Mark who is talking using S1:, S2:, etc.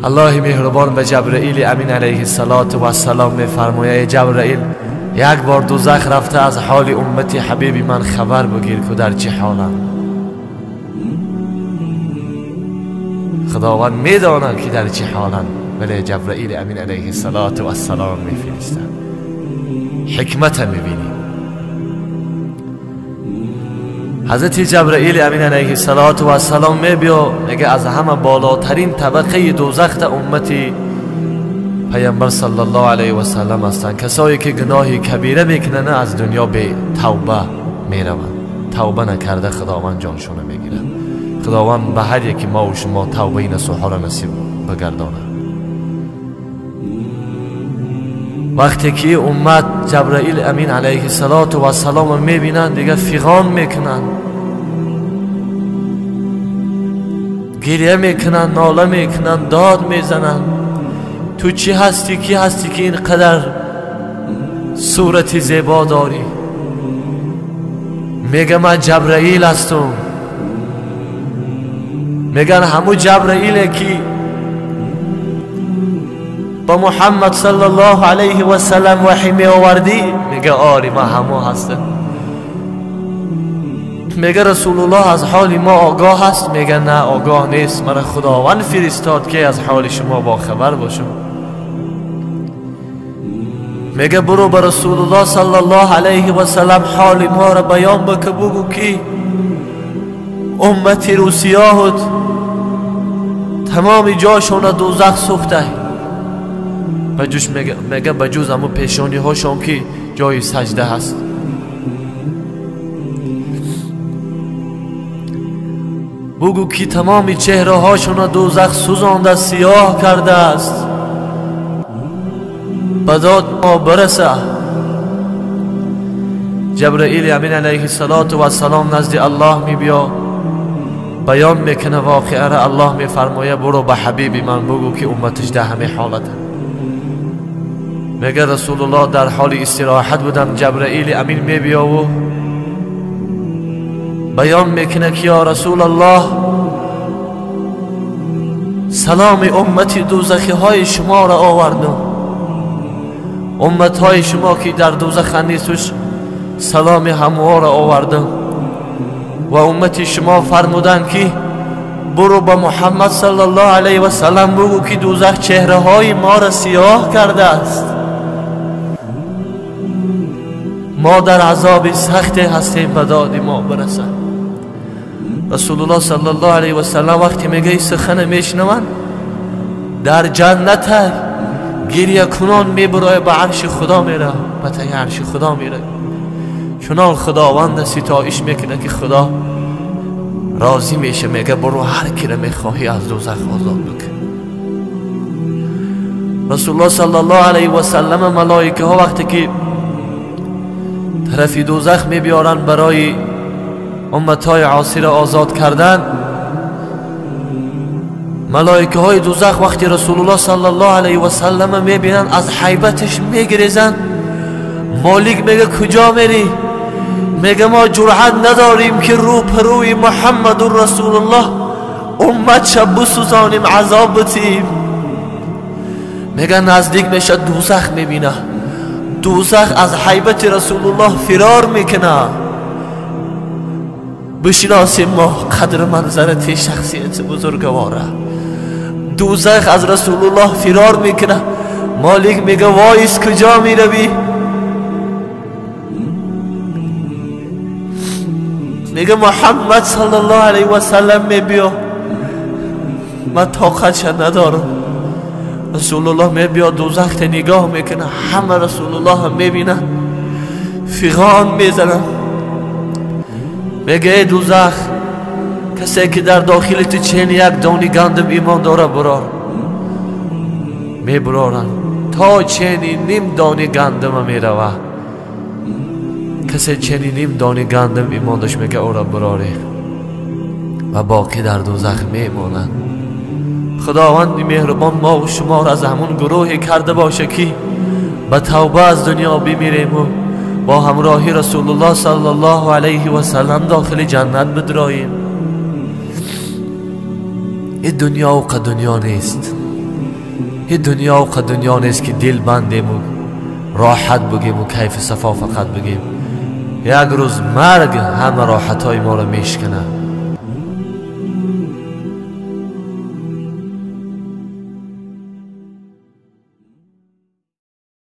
S1: الله مهربان به جبرائیل امین علیه السلام میفرماید جبرائیل یک بار دوزخ رفته از حال امت حبیبی من خبر بگیر که در چه حالند. خداوند میداند که در چه حالند، ولی جبرائیل امین علیه السلام میفرستند. حکمت میبینی. حضرت جبرائیل امین علیه السلام میبیا میگه از همه بالاترین طبقه دوزخ امتی پیامبر صلی الله علیه و سلم هستند. کسایی که گناهی کبیره میکنن از دنیا به توبه میروند، توبه نکرده خداوند جانشون میگیره. خداوند به هر یکی ما و شما توبه نصوحا را نصیب بگردانه. وقتی که امت جبرائیل امین علیه السلام میبینن دیگه فیغان میکنن، گریه میکنن، ناله میکنن، داد میزنن. تو چی هستی؟ کی هستی که اینقدر صورت زیبا داری؟ میگه من جبرائیل هستم. میگن همون جبرائیله که با محمد صلی الله علیه و سلم وحی می آوردی؟ میگه آری من همون هستم. میگه رسول الله از حال ما آگاه هست؟ میگه نه آگاه نیست، من خداوند فرستاد که از حال شما با خبر باشم. میگه برو به رسول الله صلی الله علیه و سلم حال ما را بیان بکن، بگو که امتی رو سیاهد تمام جاشون دوزخ سوخته. بجوش میگه بجوز همون پیشانی هاشون که جای سجده هست. بگو که تمام چهره هاشون دوزخ سوزانده، سیاه کرده است. بداد ما برسه. جبرائیل امین علیه السلام نزد الله می بیا، بیان میکنه واقعه را. الله میفرمایه برو به حبیبی من بگو که امتش ده همه حالته. میگه رسول الله در حال استراحت بودم، جبرائیل امین میبیا و بیان میکنه که یا رسول الله سلام امتی دوزخی های شما را آوردم. امت های شما که در دوزخ نیستش سلام هموها را آوردم و امت شما فرمودن که برو با محمد صلی الله علیه و سلم بگو که دوزخ چهره های ما را سیاه کرده است. ما در عذاب سخت هستیم، به داد ما برسه. رسول الله صلی الله علیه و سلم وقتی میگه این سخن میشنون در جنت گریه کنان میبرای به عرش خدا میره، به تای عرش خدا میره. چنان خداوند ستایش میکنه که خدا راضی میشه، میگه برو هر کی را میخواهی از دوزخ آزاد بکن. رسول الله صلی الله علیه و سلم ملائکه ها وقتی که طرفی دوزخ میبیارن برای امتهای عاصی را آزاد کردن، ملائکه های دوزخ وقتی رسول الله صلی الله علیه و سلم میبینن از حیبتش میگریزن. مالک میگه کجا میری؟ میگه ما جرأت نداریم که رو پروی محمد رسول الله امت شب بسوزانیم، عذاب بتیم. میگه نزدیک میشه دوزخ میبینه، دوزخ از حیبت رسول الله فرار میکنه. بشناسیم ما قدر منظرت شخصیت بزرگواره. دوزخ از رسول الله فرار میکنه. مالک میگه وایس کجا میروی؟ میگه محمد صلی الله علیه و سلم میبیا، من طاقتش ندارم. رسول الله میبیا دوزخ تا نگاه میکنه، همه رسول الله هم میبینه، فیغان میزنن. میگه ای دوزخ کسی که در داخل تو چین یک دانی گندم ایمان داره برار. میبرارن تا چینی نیم دانی گندم میروه. کسی چینی نیم دانی گندم ایمان داشت میگه او را براره و باقی در دوزخ میمونن. خداوند مهربان ما و شما را از همون گروهی کرده باشه که به توبه از دنیا بمیریم و با همراهی رسول الله صلی الله علیه و سلم داخل جنت بدراییم. این دنیا و دنیا نیست. این دنیا و دنیا نیست که دل بندیم و راحت بگیم و کیف صفا فقط بگیم. یک روز مرگ همه راحت های ما را میشکنه.